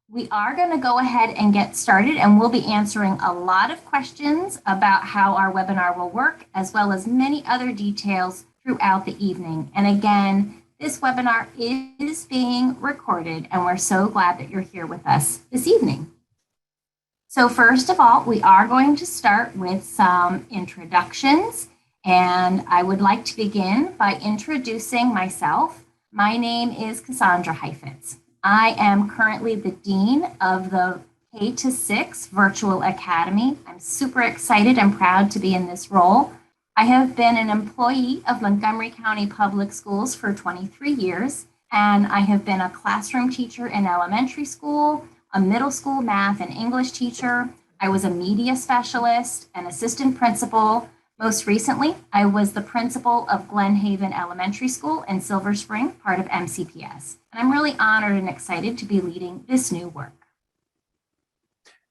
We are going to go ahead and get started, and we'll be answering a lot of questions about how our webinar will work, as well as many other details throughout the evening. And again, this webinar is being recorded, and we're so glad that you're here with us this evening. So first of all, we are going to start with some introductions, and I would like to begin by introducing myself. My name is Cassandra Heifetz. I am currently the Dean of the K-6 Virtual Academy. I'm super excited and proud to be in this role. I have been an employee of Montgomery County Public Schools for 23 years, and I have been a classroom teacher in elementary school, a middle school math and English teacher. I was a media specialist, an assistant principal. Most recently, I was the principal of Glen Haven Elementary School in Silver Spring, part of MCPS. And I'm really honored and excited to be leading this new work.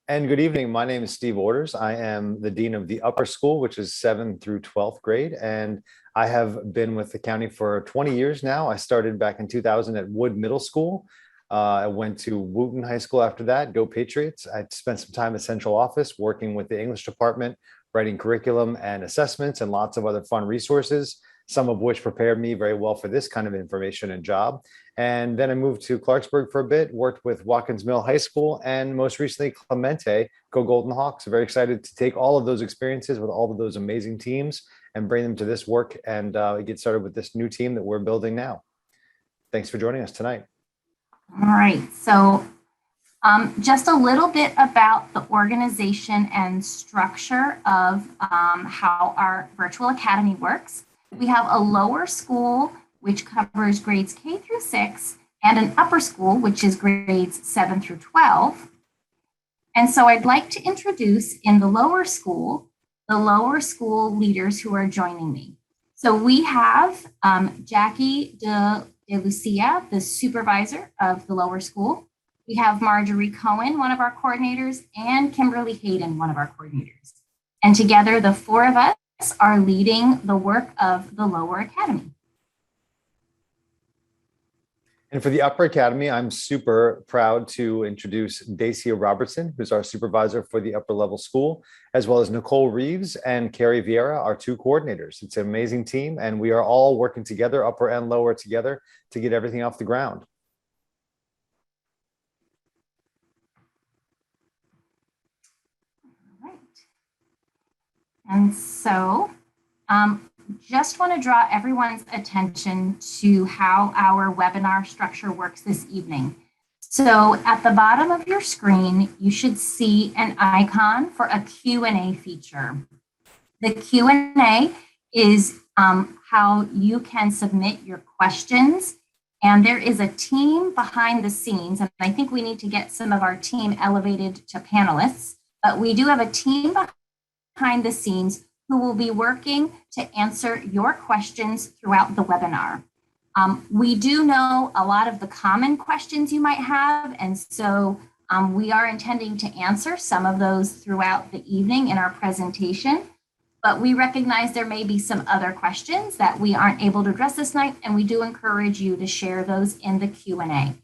And good evening. My name is Steve Orders. I am the Dean of the Upper School, which is 7th through 12th grade. And I have been with the county for 20 years now. I started back in 2000 at Wood Middle School. I went to Wooten High School after that. Go Patriots. I spent some time at central office working with the English department, writing curriculum and assessments and lots of other fun resources, some of which prepared me very well for this kind of information and job. And then I moved to Clarksburg for a bit, worked with Watkins Mill High School, and most recently Clemente. Go Golden Hawks. Very excited to take all of those experiences with all of those amazing teams and bring them to this work and get started with this new team that we're building now. Thanks for joining us tonight. All right, so just a little bit about the organization and structure of how our virtual academy works. We have a lower school, which covers grades K through 6, and an upper school, which is grades 7 through 12. And so I'd like to introduce in the lower school leaders who are joining me. So we have Jackie De Lucia, the supervisor of the lower school. We have Marjorie Cohen, one of our coordinators, and Kimberly Hayden, one of our coordinators. And together, the four of us are leading the work of the lower academy. And for the upper academy, I'm super proud to introduce Dacia Robertson, who's our supervisor for the upper level school, as well as Nicole Reeves and Carrie Vieira, our two coordinators. It's an amazing team, and we are all working together, upper and lower together, to get everything off the ground. All right. And so, just want to draw everyone's attention to how our webinar structure works this evening. So at the bottom of your screen, you should see an icon for a Q&A feature. The Q&A is how you can submit your questions, and there is a team behind the scenes, and I think we need to get some of our team elevated to panelists, but we do have a team behind the scenes who will be working to answer your questions throughout the webinar. We do know a lot of the common questions you might have, and so we are intending to answer some of those throughout the evening in our presentation, but we recognize there may be some other questions that we aren't able to address this night, and we do encourage you to share those in the Q&A.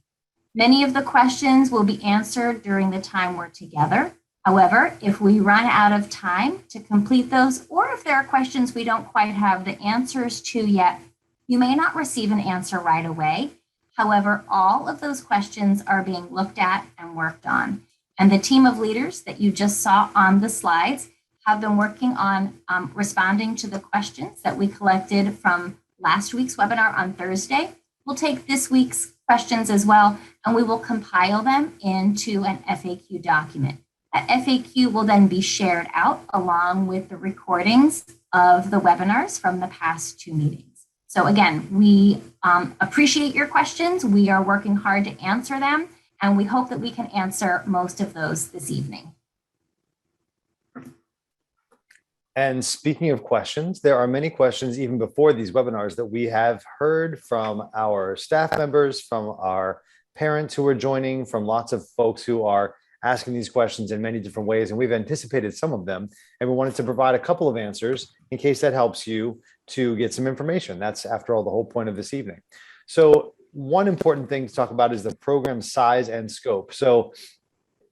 Many of the questions will be answered during the time we're together. However, if we run out of time to complete those, or if there are questions we don't quite have the answers to yet, you may not receive an answer right away. However, all of those questions are being looked at and worked on. And the team of leaders that you just saw on the slides have been working on responding to the questions that we collected from last week's webinar on Thursday. We'll take this week's questions as well, and we will compile them into an FAQ document. That FAQ will then be shared out along with the recordings of the webinars from the past two meetings. So again, we appreciate your questions. We are working hard to answer them, and we hope that we can answer most of those this evening. And speaking of questions, there are many questions even before these webinars that we have heard from our staff members, from our parents who are joining, from lots of folks who are asking these questions in many different ways, and we've anticipated some of them, and we wanted to provide a couple of answers in case that helps you to get some information. That's, after all, the whole point of this evening. So one important thing to talk about is the program size and scope. So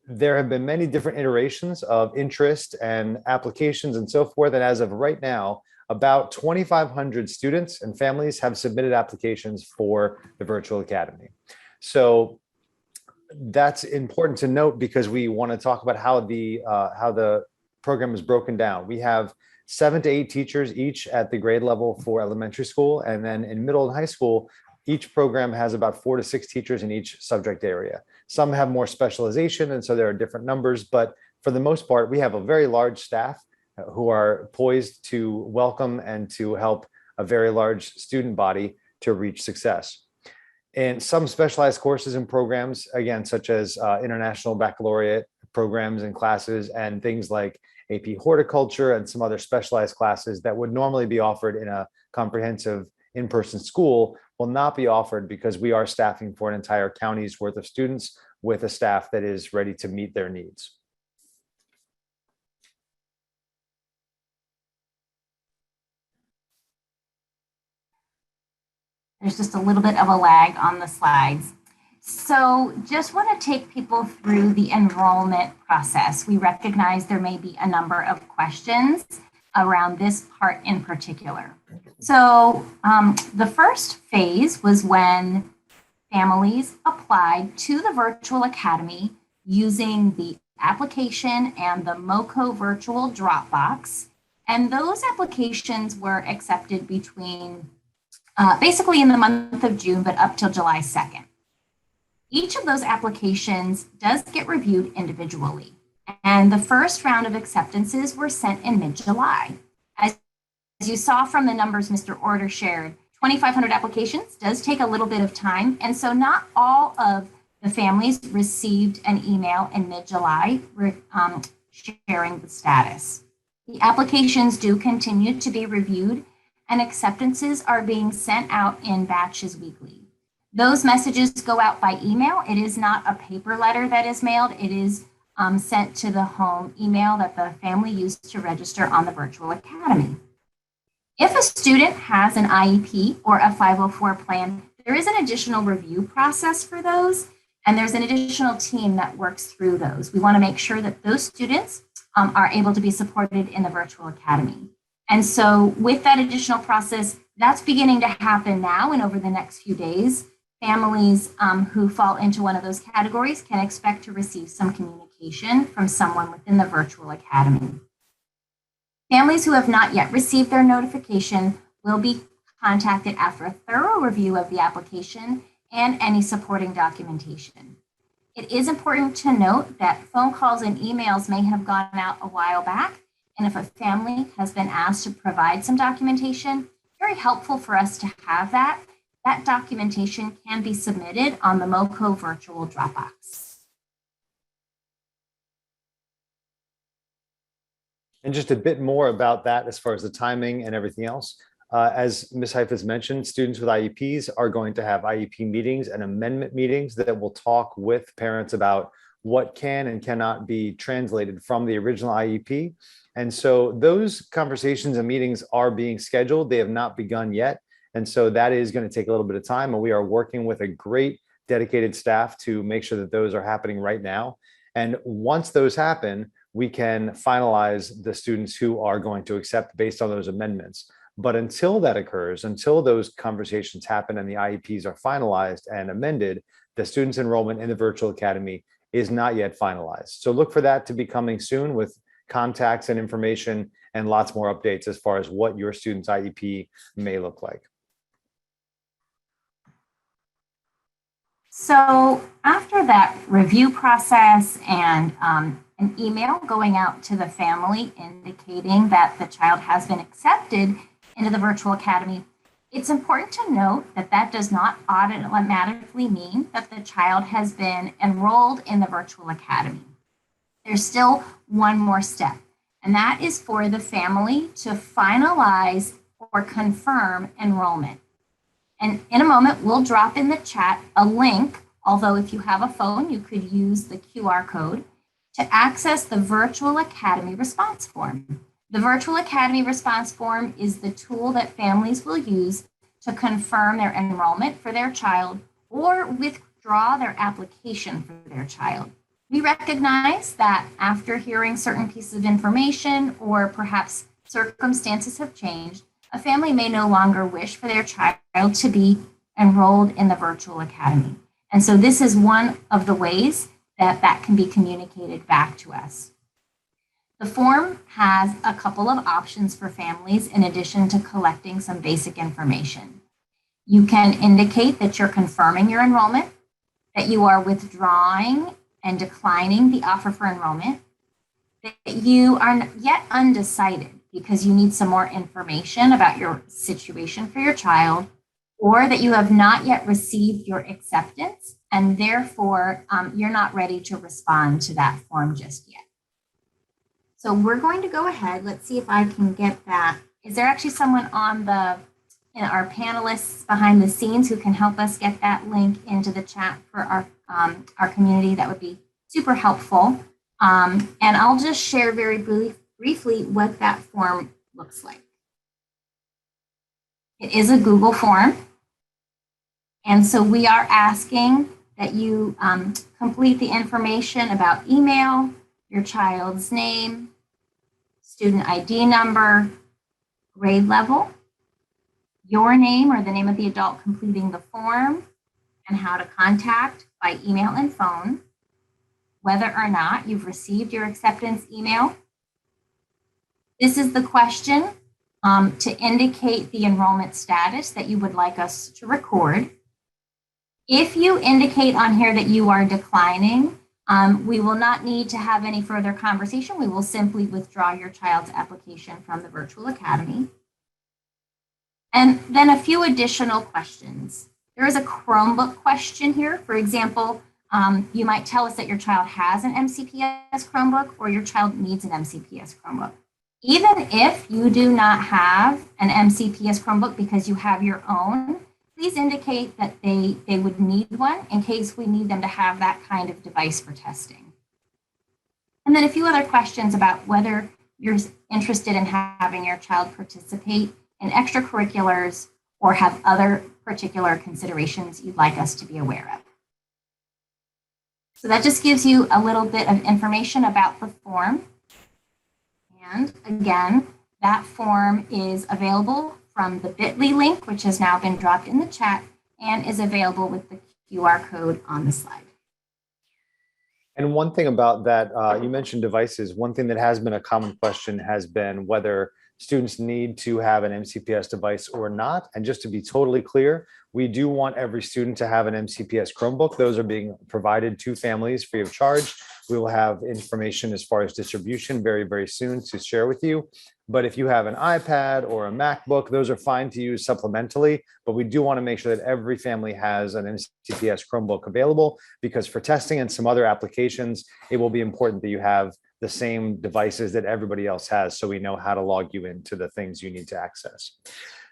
there have been many different iterations of interest and applications and so forth. And as of right now, about 2,500 students and families have submitted applications for the virtual academy. So that's important to note because we want to talk about how the program is broken down. We have 7 to 8 teachers each at the grade level for elementary school, and then in middle and high school, each program has about 4 to 6 teachers in each subject area. Some have more specialization, and so there are different numbers, but for the most part, we have a very large staff who are poised to welcome and to help a very large student body to reach success. And some specialized courses and programs, again, such as international baccalaureate programs and classes and things like AP horticulture and some other specialized classes that would normally be offered in a comprehensive in-person school will not be offered because we are staffing for an entire county's worth of students with a staff that is ready to meet their needs. There's just a little bit of a lag on the slides. So just want to take people through the enrollment process. We recognize there may be a number of questions around this part in particular. So the first phase was when families applied to the virtual academy using the application and the MoCo virtual Dropbox. And those applications were accepted between basically in the month of June, but up till July 2nd. Each of those applications does get reviewed individually. And the first round of acceptances were sent in mid-July. As you saw from the numbers Mr. Order shared, 2,500 applications does take a little bit of time. And so not all of the families received an email in mid-July sharing the status. The applications do continue to be reviewed and acceptances are being sent out in batches weekly. Those messages go out by email. It is not a paper letter that is mailed. It is sent to the home email that the family used to register on the virtual academy. If a student has an IEP or a 504 plan, there is an additional review process for those, and there's an additional team that works through those. We want to make sure that those students are able to be supported in the virtual academy. And so with that additional process, that's beginning to happen now and over the next few days. Families who fall into one of those categories can expect to receive some communication from someone within the virtual academy. Families who have not yet received their notification will be contacted after a thorough review of the application and any supporting documentation. It is important to note that phone calls and emails may have gone out a while back, and if a family has been asked to provide some documentation, very helpful for us to have that. That documentation can be submitted on the MoCo virtual Dropbox. And just a bit more about that as far as the timing and everything else. As Ms. Heif has mentioned, students with IEPs are going to have IEP meetings and amendment meetings that will talk with parents about what can and cannot be translated from the original IEP. And so those conversations and meetings are being scheduled. They have not begun yet. And so that is going to take a little bit of time. And we are working with a great dedicated staff to make sure that those are happening right now. And once those happen, we can finalize the students who are going to accept based on those amendments. But until that occurs, until those conversations happen and the IEPs are finalized and amended, the students' enrollment in the virtual academy is not yet finalized. So look for that to be coming soon with contacts and information and lots more updates as far as what your student's IEP may look like. So after that review process and an email going out to the family indicating that the child has been accepted into the virtual academy, it's important to note that that does not automatically mean that the child has been enrolled in the virtual academy. There's still one more step, and that is for the family to finalize or confirm enrollment. And in a moment, we'll drop in the chat a link, although if you have a phone, you could use the QR code to access the Virtual Academy response form. The Virtual Academy response form is the tool that families will use to confirm their enrollment for their child or withdraw their application for their child. We recognize that after hearing certain pieces of information or perhaps circumstances have changed, a family may no longer wish for their child to be enrolled in the virtual academy. And so this is one of the ways that that can be communicated back to us. The form has a couple of options for families in addition to collecting some basic information. You can indicate that you're confirming your enrollment, that you are withdrawing and declining the offer for enrollment, that you are yet undecided because you need some more information about your situation for your child, or that you have not yet received your acceptance and therefore you're not ready to respond to that form just yet. So we're going to go ahead. Let's see if I can get that. Is there actually someone on our panelists behind the scenes who can help us get that link into the chat for our community? That would be super helpful. And I'll just share very briefly what that form looks like. It is a Google form. And so we are asking that you complete the information about email, your child's name, student ID number, grade level, your name or the name of the adult completing the form, and how to contact by email and phone, whether or not you've received your acceptance email. This is the question to indicate the enrollment status that you would like us to record. If you indicate on here that you are declining, we will not need to have any further conversation. We will simply withdraw your child's application from the virtual academy. And then a few additional questions. There is a Chromebook question here. For example, you might tell us that your child has an MCPS Chromebook or your child needs an MCPS Chromebook. Even if you do not have an MCPS Chromebook because you have your own, please indicate that they would need one in case we need them to have that kind of device for testing. And then a few other questions about whether you're interested in having your child participate in extracurriculars or have other particular considerations you'd like us to be aware of. So that just gives you a little bit of information about the form. And again, that form is available from the bit.ly link, which has now been dropped in the chat and is available with the QR code on the slide. And one thing about that, you mentioned devices. One thing that has been a common question has been whether students need to have an MCPS device or not. And just to be totally clear, we do want every student to have an MCPS Chromebook. Those are being provided to families free of charge. We will have information as far as distribution very, very soon to share with you. But if you have an iPad or a MacBook, those are fine to use supplementally. But we do want to make sure that every family has an MCPS Chromebook available, because for testing and some other applications, it will be important that you have the same devices that everybody else has, so we know how to log you into the things you need to access.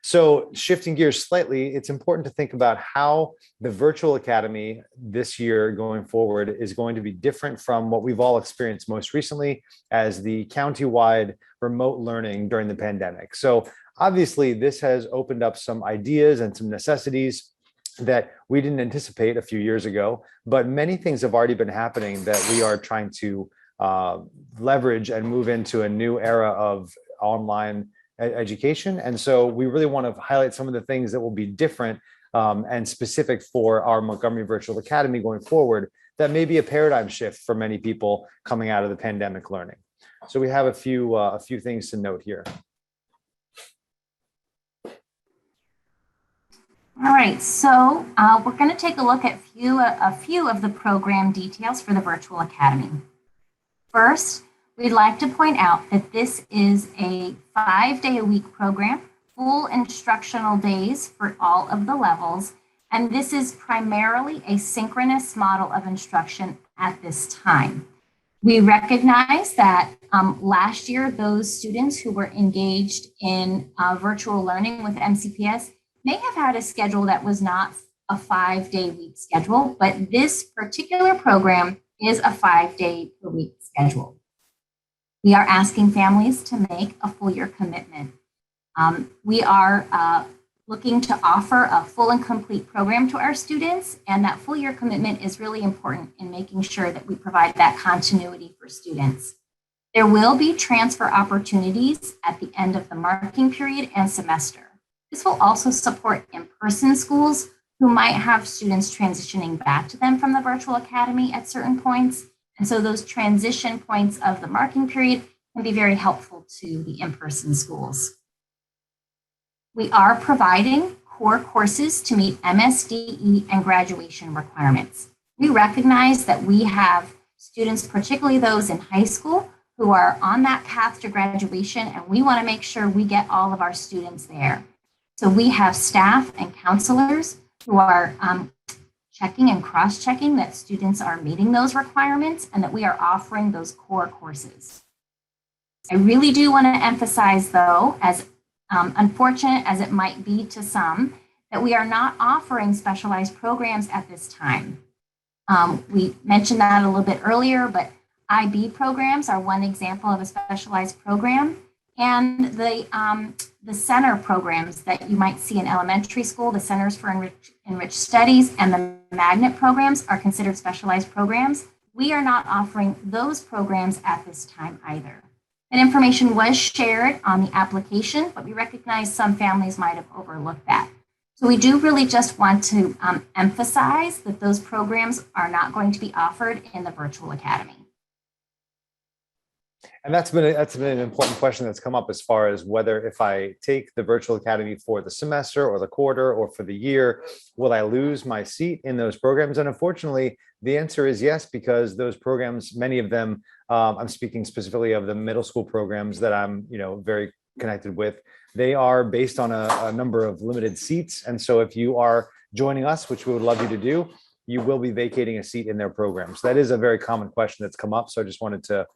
So shifting gears slightly, it's important to think about how the virtual academy this year going forward is going to be different from what we've all experienced most recently as the county-wide remote learning during the pandemic. So obviously this has opened up some ideas and some necessities that we didn't anticipate a few years ago, but many things have already been happening that we are trying to leverage and move into a new era of online education. And so we really want to highlight some of the things that will be different and specific for our Montgomery Virtual Academy going forward that may be a paradigm shift for many people coming out of the pandemic learning. So we have a few things to note here. All right, so we're going to take a look at a few of the program details for the Virtual Academy. First, we'd like to point out that this is a 5-day-a-week program, full instructional days for all of the levels, and this is primarily a synchronous model of instruction at this time. We recognize that last year, those students who were engaged in virtual learning with MCPS may have had a schedule that was not a 5-day-week schedule, but this particular program is a 5-day-per-week schedule. We are asking families to make a full year commitment. We are looking to offer a full and complete program to our students, and that full year commitment is really important in making sure that we provide that continuity for students. There will be transfer opportunities at the end of the marking period and semester. This will also support in-person schools who might have students transitioning back to them from the virtual academy at certain points. And so those transition points of the marking period can be very helpful to the in-person schools. We are providing core courses to meet MSDE and graduation requirements. We recognize that we have students, particularly those in high school, who are on that path to graduation, and we want to make sure we get all of our students there. So we have staff and counselors who are checking and cross-checking that students are meeting those requirements and that we are offering those core courses. I really do want to emphasize, though, as unfortunate as it might be to some, that we are not offering specialized programs at this time. We mentioned that a little bit earlier, but IB programs are one example of a specialized program. And the center programs that you might see in elementary school, the Centers for Enriched Studies and the magnet programs are considered specialized programs. We are not offering those programs at this time either. That information was shared on the application, but we recognize some families might have overlooked that. So we do really just want to emphasize that those programs are not going to be offered in the virtual academy. And that's been an important question that's come up as far as whether if I take the virtual academy for the semester or the quarter or for the year, will I lose my seat in those programs? And unfortunately, the answer is yes, because those programs, many of them, I'm speaking specifically of the middle school programs that I'm, very connected with. They are based on a number of limited seats. And so if you are joining us, which we would love you to do, you will be vacating a seat in their programs. That is a very common question that's come up. So I just wanted to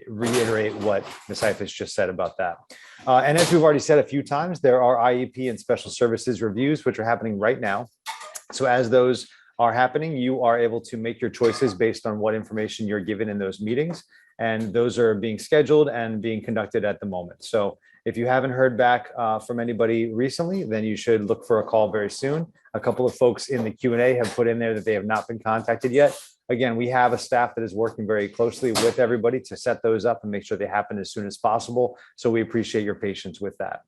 reiterate what Ms. Heifetz just said about that. And as we've already said a few times, there are IEP and special services reviews, which are happening right now. So as those are happening, you are able to make your choices based on what information you're given in those meetings. And those are being scheduled and being conducted at the moment. So if you haven't heard back from anybody recently, then you should look for a call very soon. A couple of folks in the Q&A have put in there that they have not been contacted yet. Again, we have a staff that is working very closely with everybody to set those up and make sure they happen as soon as possible. So we appreciate your patience with that.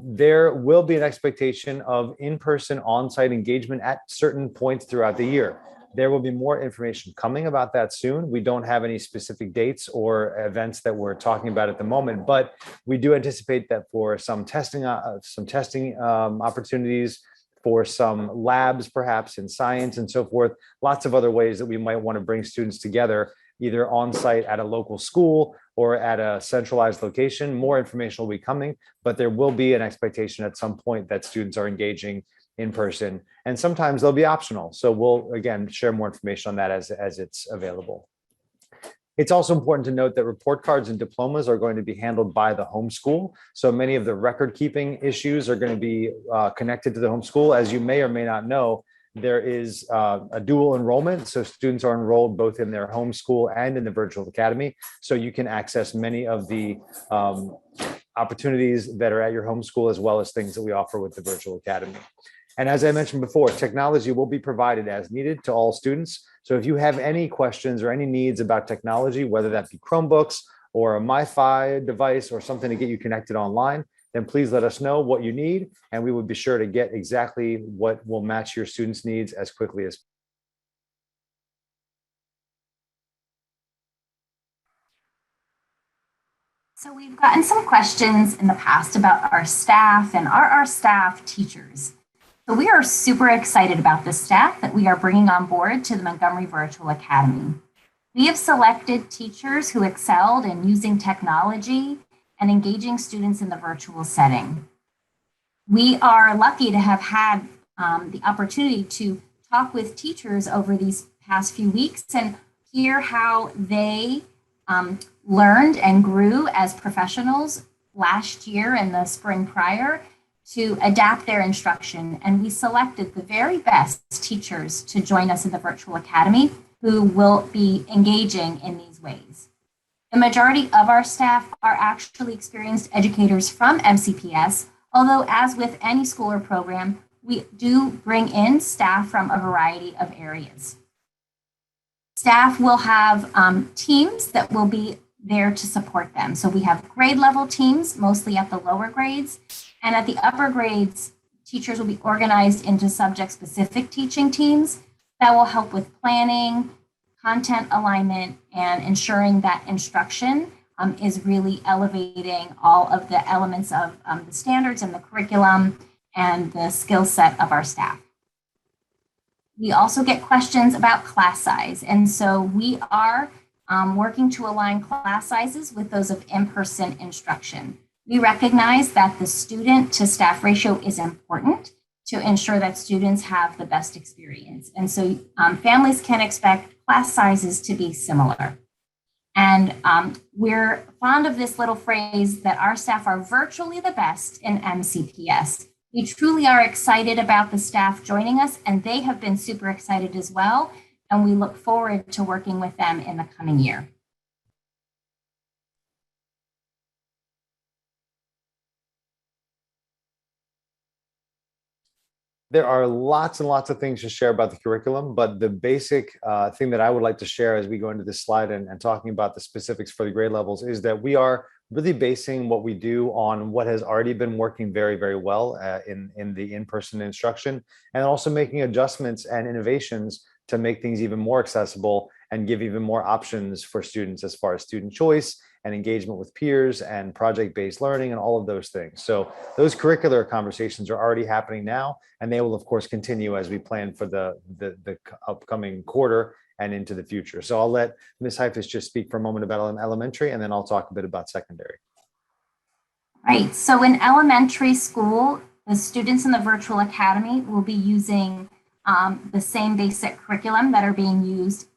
There will be an expectation of in-person on-site engagement at certain points throughout the year. There will be more information coming about that soon. We don't have any specific dates or events that we're talking about at the moment, but we do anticipate that for some testing opportunities, for some labs, perhaps in science and so forth, lots of other ways that we might want to bring students together, either on site at a local school or at a centralized location. More information will be coming, but there will be an expectation at some point that students are engaging in person, and sometimes they'll be optional. So we'll, again, share more information on that as it's available. It's also important to note that report cards and diplomas are going to be handled by the homeschool. So many of the record keeping issues are going to be connected to the homeschool. As you may or may not know, there is a dual enrollment. So students are enrolled both in their homeschool and in the virtual academy. So you can access many of the opportunities that are at your homeschool, as well as things that we offer with the virtual academy. And as I mentioned before, technology will be provided as needed to all students. So if you have any questions or any needs about technology, whether that be Chromebooks or a MiFi device or something to get you connected online, then please let us know what you need, and we will be sure to get exactly what will match your students' needs as quickly as possible. So we've gotten some questions in the past about our staff and are our staff teachers. So we are super excited about the staff that we are bringing on board to the Montgomery Virtual Academy. We have selected teachers who excelled in using technology and engaging students in the virtual setting. We are lucky to have had the opportunity to talk with teachers over these past few weeks and hear how they learned and grew as professionals last year and the spring prior to adapt their instruction. And we selected the very best teachers to join us in the Virtual Academy who will be engaging in these ways. The majority of our staff are actually experienced educators from MCPS, Although, as with any school or program, we do bring in staff from a variety of areas. Staff will have teams that will be there to support them. So we have grade level teams, mostly at the lower grades, and at the upper grades, teachers will be organized into subject specific teaching teams that will help with planning, content alignment, and ensuring that instruction is really elevating all of the elements of the standards and the curriculum and the skill set of our staff. We also get questions about class size. And so we are working to align class sizes with those of in-person instruction. We recognize that the student to staff ratio is important to ensure that students have the best experience. And so families can expect class sizes to be similar. And we're fond of this little phrase that our staff are virtually the best in MCPS. We truly are excited about the staff joining us, and they have been super excited as well. And we look forward to working with them in the coming year. There are lots and lots of things to share about the curriculum, but the basic thing that I would like to share as we go into this slide and talking about the specifics for the grade levels is that we are really basing what we do on what has already been working very, very well in the in-person instruction, and also making adjustments and innovations to make things even more accessible and give even more options for students as far as student choice and engagement with peers and project-based learning and all of those things. So those curricular conversations are already happening now, and they will of course continue as we plan for the upcoming quarter and into the future. So I'll let Ms. Heifetz just speak for a moment about elementary, and then I'll talk a bit about secondary. Right, so in elementary school, the students in the virtual academy will be using the same basic curriculum that are being used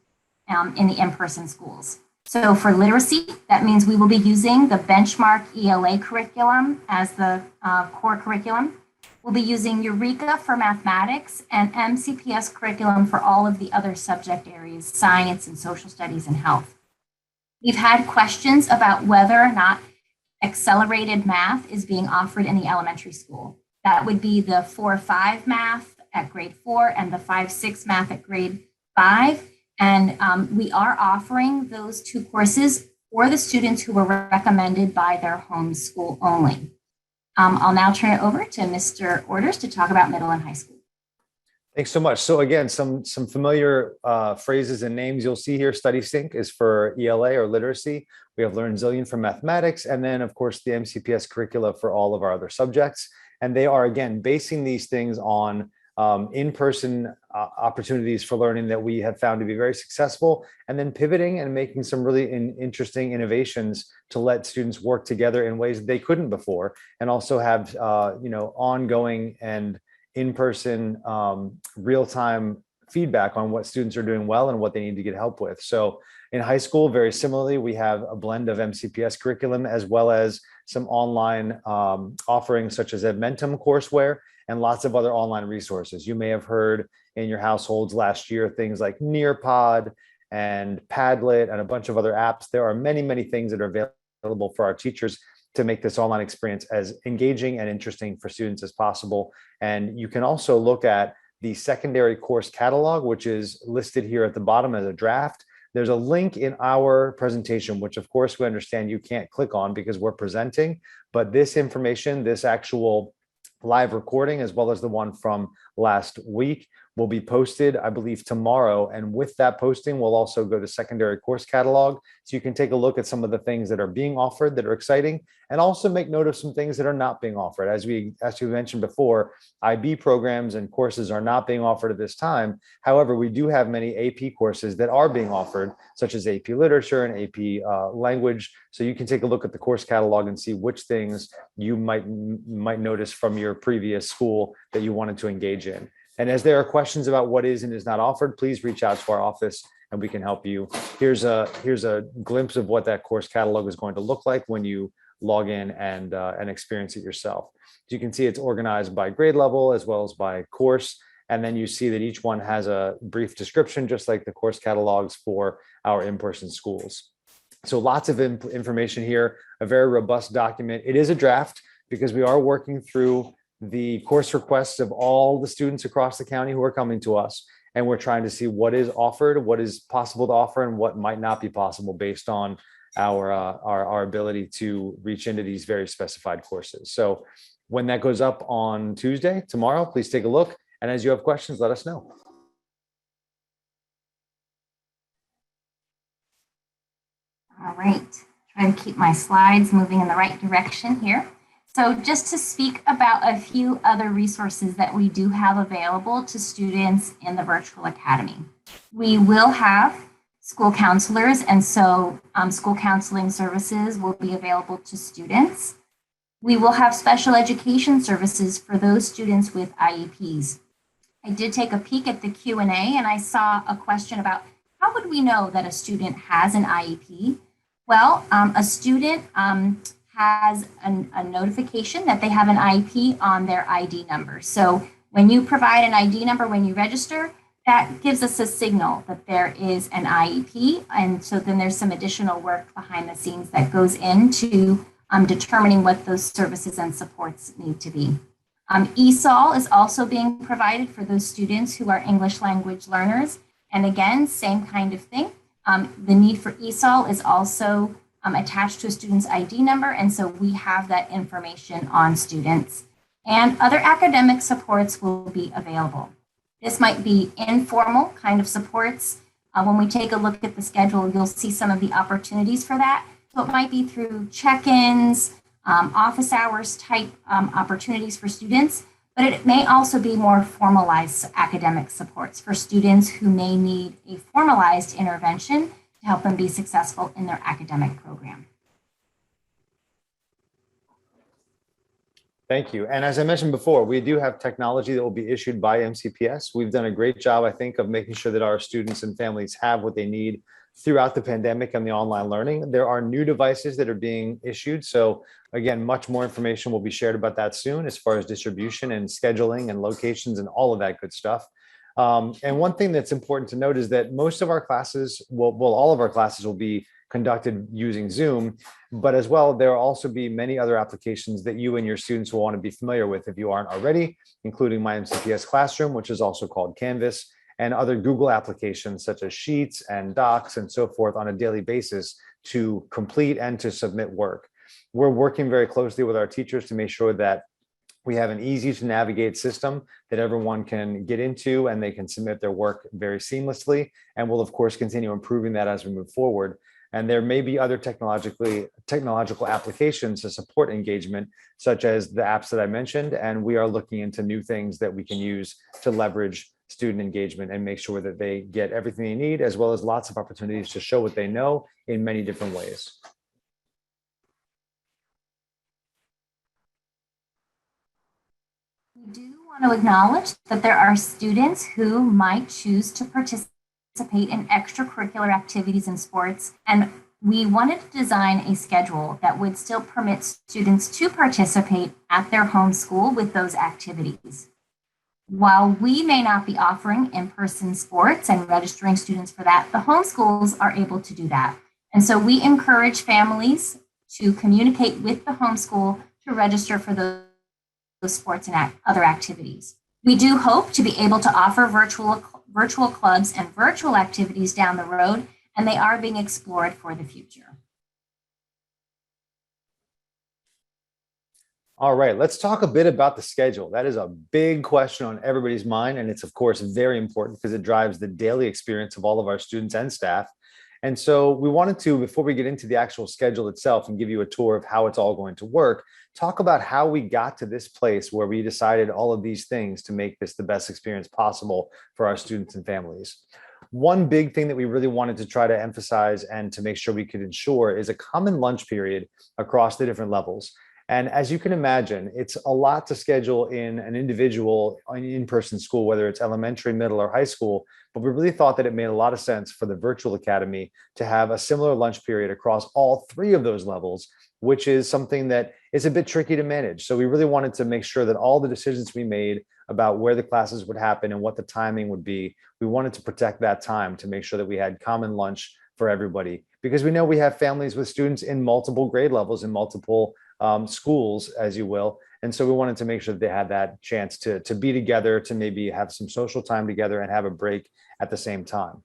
in the in-person schools. So for literacy, that means we will be using the benchmark ELA curriculum as the core curriculum. We'll be using Eureka for mathematics and MCPS curriculum for all of the other subject areas, science and social studies and health. We've had questions about whether or not accelerated math is being offered in the elementary school. That would be the 4-5 math at grade 4 and the 5-6 math at grade 5. And we are offering those two courses for the students who were recommended by their home school only. I'll now turn it over to Mr. Orders to talk about middle and high school. Thanks so much. So again, some familiar phrases and names you'll see here. Study Sync is for ELA or literacy. We have Learn Zillion for mathematics, and then of course the MCPS curricula for all of our other subjects. And they are again basing these things on in-person opportunities for learning that we have found to be very successful, and then pivoting and making some really interesting innovations to let students work together in ways they couldn't before, and also have ongoing and in-person real-time feedback on what students are doing well and what they need to get help with. So in high school, very similarly, we have a blend of MCPS curriculum as well as some online offerings such as Edmentum courseware and lots of other online resources. You may have heard in your households last year things like Nearpod and Padlet and a bunch of other apps. There are many, many things that are available for our teachers to make this online experience as engaging and interesting for students as possible. And you can also look at the secondary course catalog, which is listed here at the bottom as a draft. There's a link in our presentation, which of course we understand you can't click on because we're presenting, but this information, this actual live recording, as well as the one from last week, will be posted, I believe, tomorrow. And with that posting, we'll also go to secondary course catalog. So you can take a look at some of the things that are being offered that are exciting, and also make note of some things that are not being offered. As we mentioned before, IB programs and courses are not being offered at this time. However, we do have many AP courses that are being offered, such as AP Literature and AP Language. So you can take a look at the course catalog and see which things you might notice from your previous school that you wanted to engage in. And as there are questions about what is and is not offered, please reach out to our office and we can help you. Here's a glimpse of what that course catalog is going to look like when you log in and experience it yourself. As you can see, it's organized by grade level as well as by course. And then you see that each one has a brief description, just like the course catalogs for our in-person schools. So lots of information here, a very robust document. It is a draft. because we are working through the course requests of all the students across the county who are coming to us. And we're trying to see what is offered, what is possible to offer, and what might not be possible based on our ability to reach into these very specified courses. So when that goes up on Tuesday, tomorrow, please take a look. And as you have questions, let us know. All right, try to keep my slides moving in the right direction here. So just to speak about a few other resources that we do have available to students in the virtual academy. We will have school counselors, and so school counseling services will be available to students. We will have special education services for those students with IEPs. I did take a peek at the Q&A and I saw a question about how would we know that a student has an IEP? Well, a student has a notification that they have an IEP on their ID number. So when you provide an ID number when you register, that gives us a signal that there is an IEP. And so then there's some additional work behind the scenes that goes into determining what those services and supports need to be. ESOL is also being provided for those students who are English language learners. And again, same kind of thing. The need for ESOL is also attached to a student's ID number. And so we have that information on students. And other academic supports will be available. This might be informal kind of supports. When we take a look at the schedule, you'll see some of the opportunities for that. So it might be through check-ins, office hours type opportunities for students, but it may also be more formalized academic supports for students who may need a formalized intervention to help them be successful in their academic program. Thank you. And as I mentioned before, we do have technology that will be issued by MCPS. We've done a great job, I think, of making sure that our students and families have what they need throughout the pandemic and the online learning. There are new devices that are being issued. So again, much more information will be shared about that soon as far as distribution and scheduling and locations and all of that good stuff. And one thing that's important to note is that most of our classes, all of our classes will be conducted using Zoom, but as well, there will also be many other applications that you and your students will want to be familiar with if you aren't already, including My MCPS Classroom, which is also called Canvas, and other Google applications such as Sheets and Docs and so forth on a daily basis to complete and to submit work. We're working very closely with our teachers to make sure that we have an easy to navigate system that everyone can get into and they can submit their work very seamlessly. And we'll of course continue improving that as we move forward. And there may be other technological applications to support engagement, such as the apps that I mentioned. And we are looking into new things that we can use to leverage student engagement and make sure that they get everything they need, as well as lots of opportunities to show what they know in many different ways. We do want to acknowledge that there are students who might choose to participate in extracurricular activities and sports, and we wanted to design a schedule that would still permit students to participate at their home school with those activities. While we may not be offering in-person sports and registering students for that, the home schools are able to do that. And so we encourage families to communicate with the homeschool to register for those sports and other activities. We do hope to be able to offer virtual clubs and virtual activities down the road, and they are being explored for the future. All right, let's talk a bit about the schedule. That is a big question on everybody's mind, and it's of course very important because it drives the daily experience of all of our students and staff. And so we wanted to, before we get into the actual schedule itself and give you a tour of how it's all going to work, talk about how we got to this place where we decided all of these things to make this the best experience possible for our students and families. One big thing that we really wanted to try to emphasize and to make sure we could ensure is a common lunch period across the different levels. And as you can imagine, it's a lot to schedule in an individual in-person school, whether it's elementary, middle, or high school. But we really thought that it made a lot of sense for the virtual academy to have a similar lunch period across all three of those levels, which is something that is a bit tricky to manage. So we really wanted to make sure that all the decisions we made about where the classes would happen and what the timing would be, we wanted to protect that time to make sure that we had common lunch for everybody, because we know we have families with students in multiple grade levels and multiple schools, as you will. And so we wanted to make sure that they had that chance to be together, to maybe have some social time together and have a break at the same time.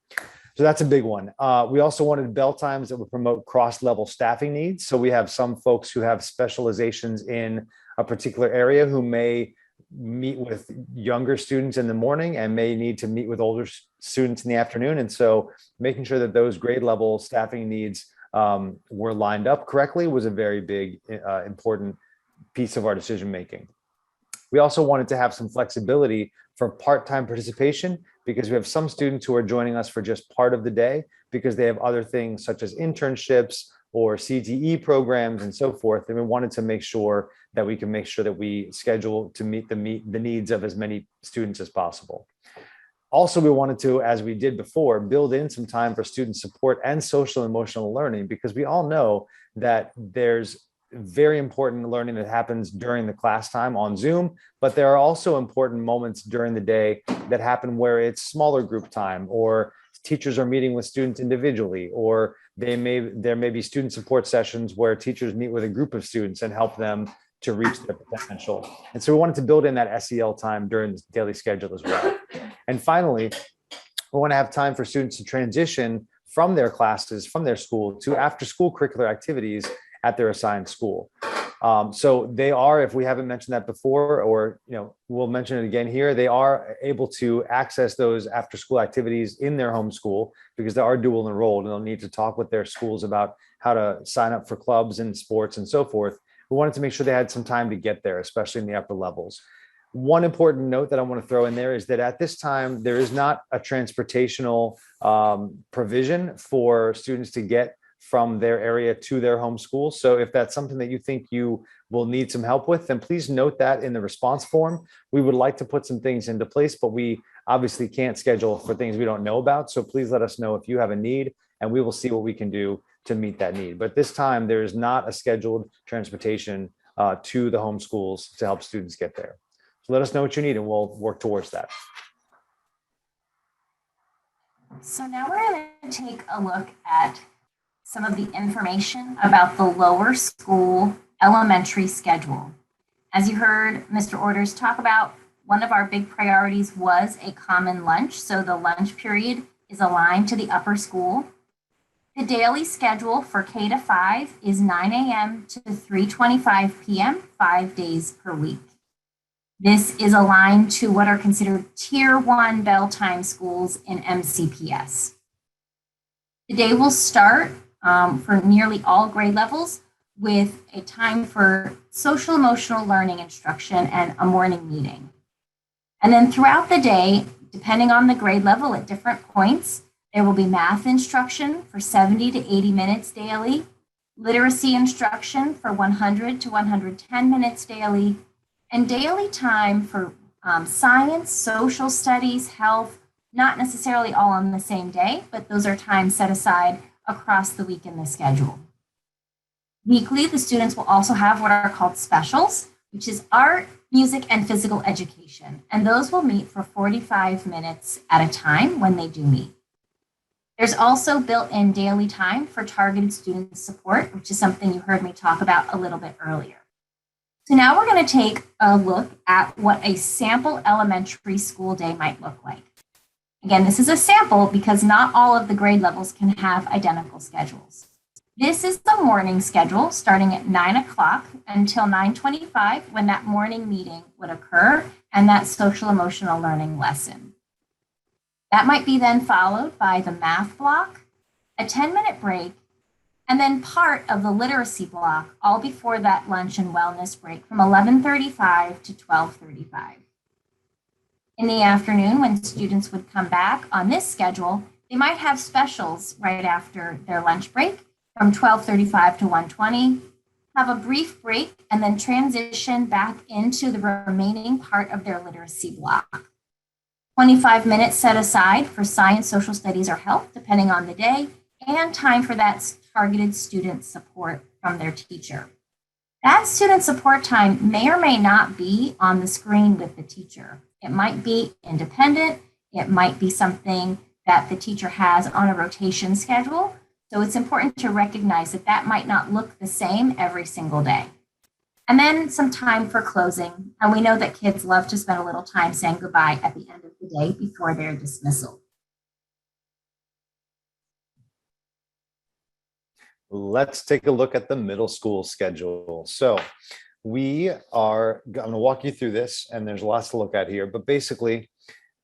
So that's a big one. We also wanted bell times that would promote cross-level staffing needs. So we have some folks who have specializations in a particular area who may meet with younger students in the morning and may need to meet with older students in the afternoon. And so making sure that those grade level staffing needs were lined up correctly was a very big, important piece of our decision making. We also wanted to have some flexibility for part-time participation because we have some students who are joining us for just part of the day because they have other things such as internships or CTE programs and so forth. And we wanted to make sure that we can make sure that we schedule to meet the needs of as many students as possible. Also, we wanted to, as we did before, build in some time for student support and social emotional learning, because we all know that there's very important learning that happens during the class time on Zoom, but there are also important moments during the day that happen where it's smaller group time, or teachers are meeting with students individually, or there may be student support sessions where teachers meet with a group of students and help them to reach their potential. And so we wanted to build in that SEL time during the daily schedule as well. And finally, we want to have time for students to transition from their classes, from their school, to after school curricular activities at their assigned school. So they are, if we haven't mentioned that before, or we'll mention it again here, they are able to access those after school activities in their home school because they are dual enrolled, and they'll need to talk with their schools about how to sign up for clubs and sports and so forth. We wanted to make sure they had some time to get there, especially in the upper levels. One important note that I want to throw in there is that at this time, there is not a transportational provision for students to get from their area to their home school. So if that's something that you think you will need some help with, then please note that in the response form. We would like to put some things into place, but we obviously can't schedule for things we don't know about. So please let us know if you have a need, and we will see what we can do to meet that need. But this time, there is not a scheduled transportation to the home schools to help students get there. So let us know what you need, and we'll work towards that. So now we're going to take a look at some of the information about the lower school elementary schedule. As you heard Mr. Orders talk about, one of our big priorities was a common lunch. So the lunch period is aligned to the upper school. The daily schedule for K to 5 is 9 a.m. to 3:25 p.m., 5 days per week. This is aligned to what are considered Tier 1 bell time schools in MCPS. The day will start for nearly all grade levels with a time for social emotional learning instruction and a morning meeting. And then throughout the day, depending on the grade level at different points, there will be math instruction for 70 to 80 minutes daily, literacy instruction for 100 to 110 minutes daily, and daily time for science, social studies, health, not necessarily all on the same day, but those are times set aside across the week in the schedule. Weekly, the students will also have what are called specials, which is art, music, and physical education. And those will meet for 45 minutes at a time when they do meet. There's also built-in daily time for targeted student support, which is something you heard me talk about a little bit earlier. So now we're going to take a look at what a sample elementary school day might look like. Again, this is a sample because not all of the grade levels can have identical schedules. This is the morning schedule starting at 9 o'clock until 9:25 when that morning meeting would occur and that social emotional learning lesson. That might be then followed by the math block, a 10-minute break, and then part of the literacy block all before that lunch and wellness break from 11:35 to 12:35. In the afternoon, when students would come back on this schedule, they might have specials right after their lunch break from 12:35 to 1:20, have a brief break, and then transition back into the remaining part of their literacy block. 25 minutes set aside for science, social studies, or health, depending on the day, and time for that targeted student support from their teacher. That student support time may or may not be on the screen with the teacher. It might be independent. It might be something that the teacher has on a rotation schedule. So it's important to recognize that that might not look the same every single day. and then some time for closing. And we know that kids love to spend a little time saying goodbye at the end of the day before their dismissal. Let's take a look at the middle school schedule. So I'm going to walk you through this, and there's lots to look at here, but basically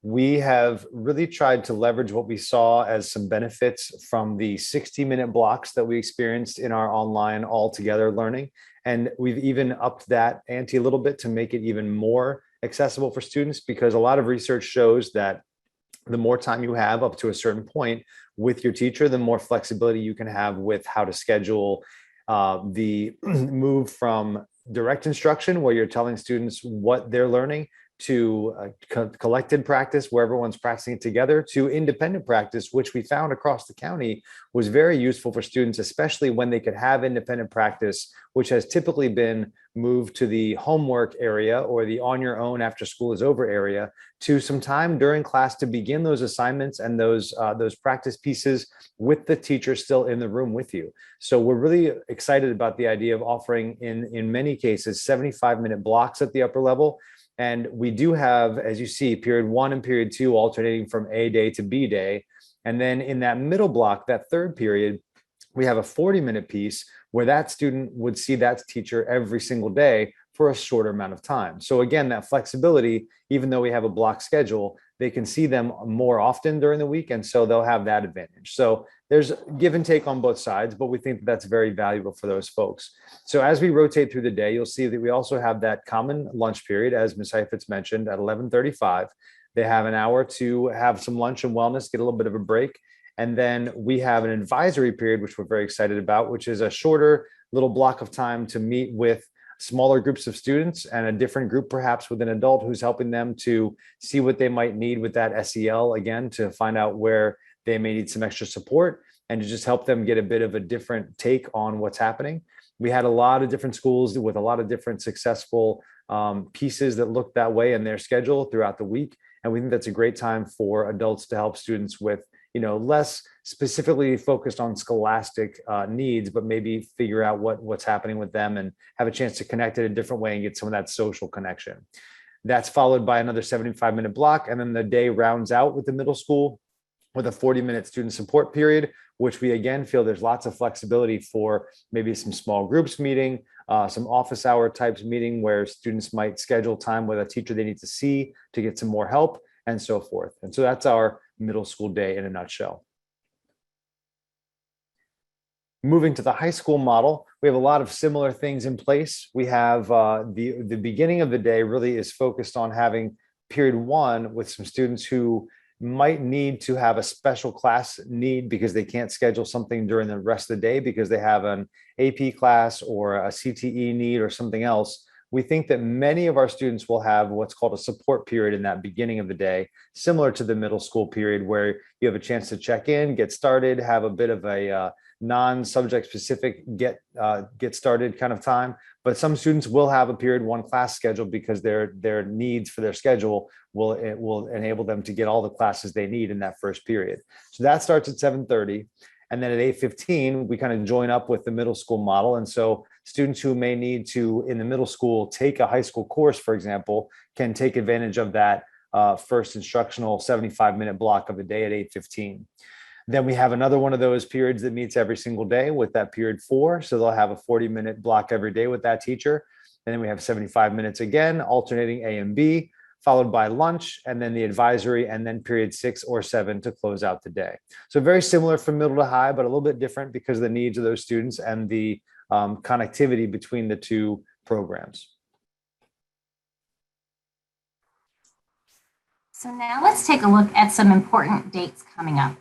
we have really tried to leverage what we saw as some benefits from the 60-minute blocks that we experienced in our online all together learning. And we've even upped that ante a little bit to make it even more accessible for students, because a lot of research shows that the more time you have up to a certain point with your teacher, the more flexibility you can have with how to schedule the move from direct instruction, where you're telling students what they're learning, to collected practice where everyone's practicing it together, to independent practice, which we found across the county was very useful for students, especially when they could have independent practice, which has typically been moved to the homework area or the on your own after school is over area, to some time during class to begin those assignments and those practice pieces with the teacher still in the room with you. So we're really excited about the idea of offering in many cases 75-minute blocks at the upper level. And we do have, as you see, period 1 and period 2 alternating from A day to B day. And then in that middle block, that third period, we have a 40-minute piece where that student would see that teacher every single day for a shorter amount of time. So again, that flexibility, even though we have a block schedule, they can see them more often during the week. And so they'll have that advantage. So there's give and take on both sides, but we think that's very valuable for those folks. So as we rotate through the day, you'll see that we also have that common lunch period, as Ms. Heifetz mentioned, at 11:35. They have an hour to have some lunch and wellness, get a little bit of a break. And then we have an advisory period, which we're very excited about, which is a shorter little block of time to meet with smaller groups of students and a different group, perhaps with an adult who's helping them to see what they might need with that SEL, again, to find out where they may need some extra support and to just help them get a bit of a different take on what's happening. We had a lot of different schools with a lot of different successful pieces that looked that way in their schedule throughout the week. And we think that's a great time for adults to help students with, less specifically focused on scholastic needs, but maybe figure out what's happening with them and have a chance to connect it a different way and get some of that social connection. That's followed by another 75-minute block. And then the day rounds out with the middle school with a 40-minute student support period, which we again feel there's lots of flexibility for maybe some small groups meeting, some office hour types meeting where students might schedule time with a teacher they need to see to get some more help and so forth. And so that's our middle school day in a nutshell. Moving to the high school model, we have a lot of similar things in place. We have the beginning of the day really is focused on having period 1 with some students who might need to have a special class need because they can't schedule something during the rest of the day because they have an AP class or a CTE need or something else. We think that many of our students will have what's called a support period in that beginning of the day, similar to the middle school period, where you have a chance to check in, get started, have a bit of a non-subject specific get started kind of time. But some students will have a period 1 class schedule because their needs for their schedule will enable them to get all the classes they need in that first period. So that starts at 7:30. And then at 8:15, we kind of join up with the middle school model. And so students who may need to, in the middle school, take a high school course, for example, can take advantage of that first instructional 75-minute block of the day at 8:15. Then we have another one of those periods that meets every single day with that period 4. So they'll have a 40-minute block every day with that teacher. And then we have 75 minutes again, alternating A and B, followed by lunch, and then the advisory, and then period 6 or 7 to close out the day. So very similar from middle to high, but a little bit different because of the needs of those students and the connectivity between the two programs. So now let's take a look at some important dates coming up.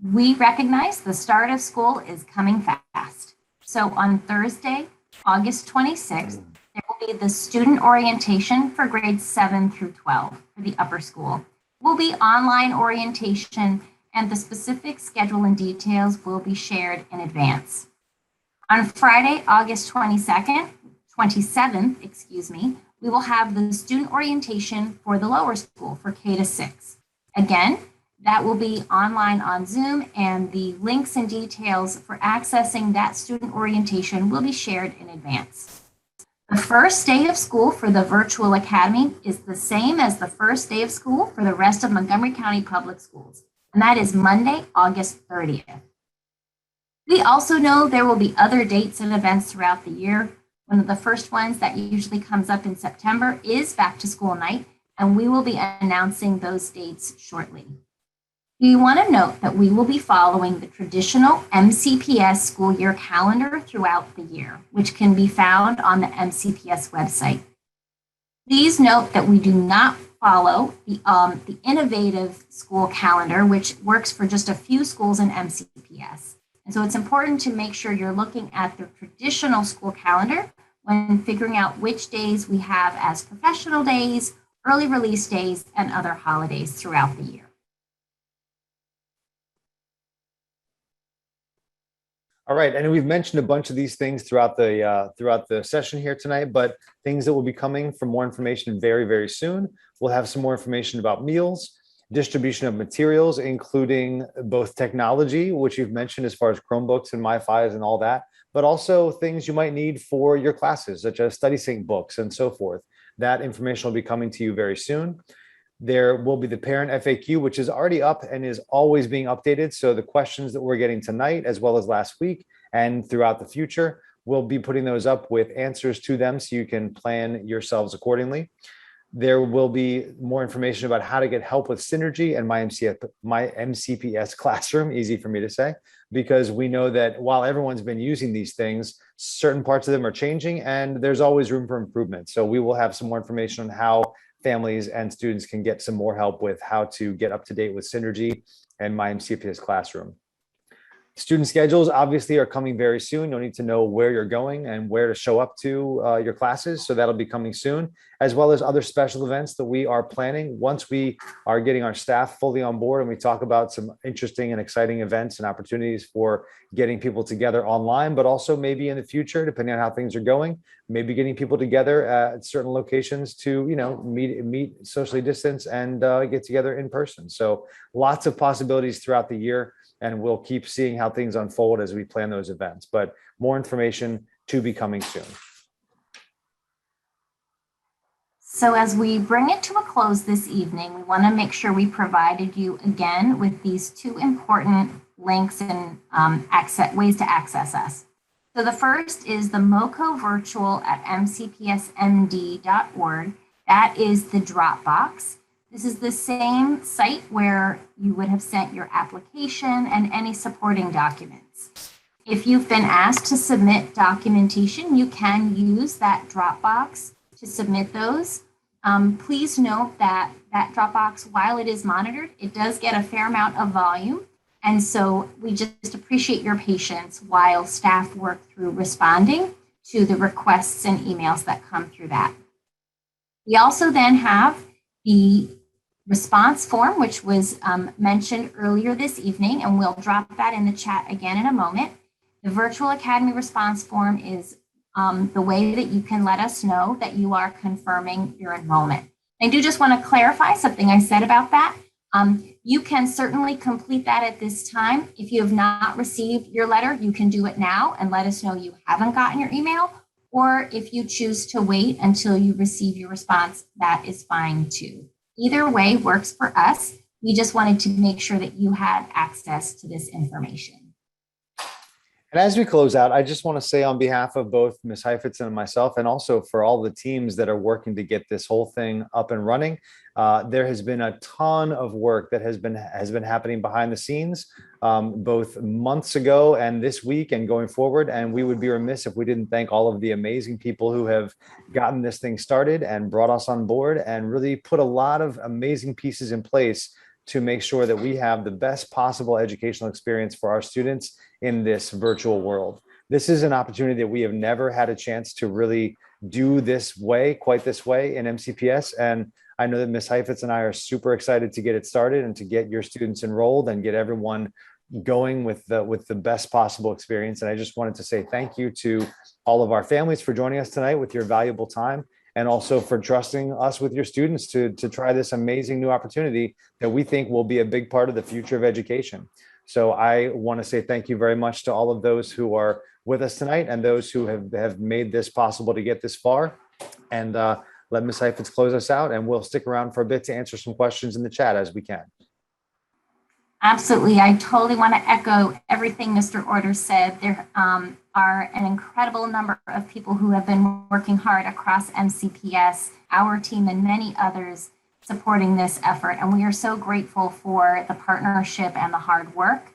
We recognize the start of school is coming fast. So on Thursday, August 26th, there will be the student orientation for grades 7 through 12 for the upper school. Will be online orientation, and the specific schedule and details will be shared in advance. On Friday, August 27th, we will have the student orientation for the lower school for K to 6. Again, that will be online on Zoom, and the links and details for accessing that student orientation will be shared in advance. The first day of school for the virtual academy is the same as the first day of school for the rest of Montgomery County Public Schools, and that is Monday, August 30th. We also know there will be other dates and events throughout the year. One of the first ones that usually comes up in September is Back to School Night, and we will be announcing those dates shortly. We want to note that we will be following the traditional MCPS school year calendar throughout the year, which can be found on the MCPS website. Please note that we do not follow the innovative school calendar, which works for just a few schools in MCPS. And so it's important to make sure you're looking at the traditional school calendar when figuring out which days we have as professional days, early release days, and other holidays throughout the year. All right, and we've mentioned a bunch of these things throughout the session here tonight, but things that will be coming for more information very, very soon. We'll have some more information about meals, distribution of materials, including both technology, which you've mentioned as far as Chromebooks and MiFis and all that, but also things you might need for your classes, such as study sync books and so forth. That information will be coming to you very soon. There will be the parent FAQ, which is already up and is always being updated. So the questions that we're getting tonight, as well as last week and throughout the future, we'll be putting those up with answers to them so you can plan yourselves accordingly. There will be more information about how to get help with Synergy and my MCPS classroom, easy for me to say, because we know that while everyone's been using these things, certain parts of them are changing and there's always room for improvement. So we will have some more information on how families and students can get some more help with how to get up to date with Synergy and my MCPS classroom. Student schedules obviously are coming very soon. You'll need to know where you're going and where to show up to your classes. So that'll be coming soon, as well as other special events that we are planning once we are getting our staff fully on board and we talk about some interesting and exciting events and opportunities for getting people together online, but also maybe in the future, depending on how things are going, maybe getting people together at certain locations to, meet socially distance and get together in person. So lots of possibilities throughout the year. And we'll keep seeing how things unfold as we plan those events, but more information to be coming soon. So as we bring it to a close this evening, we want to make sure we provided you again with these two important links and ways to access us. So the first is the MoCo virtual at mcpsmd.org. That is the Dropbox. This is the same site where you would have sent your application and any supporting documents. If you've been asked to submit documentation, you can use that Dropbox to submit those. Please note that that Dropbox, while it is monitored, it does get a fair amount of volume. And so we just appreciate your patience while staff work through responding to the requests and emails that come through that. We also then have the response form, which was mentioned earlier this evening, and we'll drop that in the chat again in a moment. The Virtual Academy response form is the way that you can let us know that you are confirming your enrollment. I do just want to clarify something I said about that. You can certainly complete that at this time. If you have not received your letter, you can do it now and let us know you haven't gotten your email. Or if you choose to wait until you receive your response, that is fine too. Either way works for us. We just wanted to make sure that you had access to this information. And as we close out, I just want to say on behalf of both Ms. Heifetz and myself, and also for all the teams that are working to get this whole thing up and running, there has been a ton of work that has been happening behind the scenes, both months ago and this week and going forward. And we would be remiss if we didn't thank all of the amazing people who have gotten this thing started and brought us on board and really put a lot of amazing pieces in place to make sure that we have the best possible educational experience for our students in this virtual world. This is an opportunity that we have never had a chance to really do quite this way in MCPS. And I know that Ms. Heifetz and I are super excited to get it started and to get your students enrolled and get everyone going with the best possible experience. And I just wanted to say thank you to all of our families for joining us tonight with your valuable time, and also for trusting us with your students to try this amazing new opportunity that we think will be a big part of the future of education. So I want to say thank you very much to all of those who are with us tonight and those who have made this possible to get this far. And let Ms. Heifetz close us out, and we'll stick around for a bit to answer some questions in the chat as we can. Absolutely. I totally want to echo everything Mr. Orders said. There are an incredible number of people who have been working hard across MCPS, our team, and many others supporting this effort. And we are so grateful for the partnership and the hard work.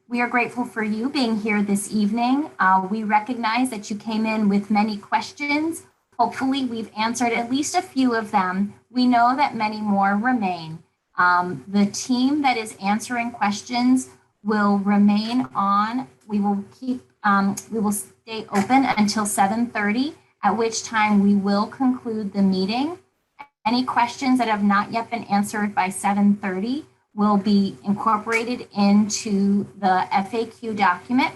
We are grateful for you being here this evening. We recognize that you came in with many questions. Hopefully, we've answered at least a few of them. We know that many more remain. The team that is answering questions will remain on. We will stay open until 7:30, at which time we will conclude the meeting. Any questions that have not yet been answered by 7:30 will be incorporated into the FAQ document.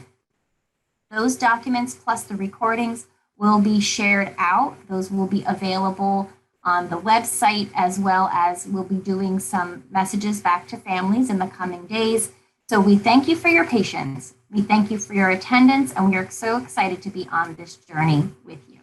Those documents plus the recordings will be shared out. Those will be available on the website, as well as we'll be doing some messages back to families in the coming days. So we thank you for your patience. We thank you for your attendance, and we are so excited to be on this journey with you.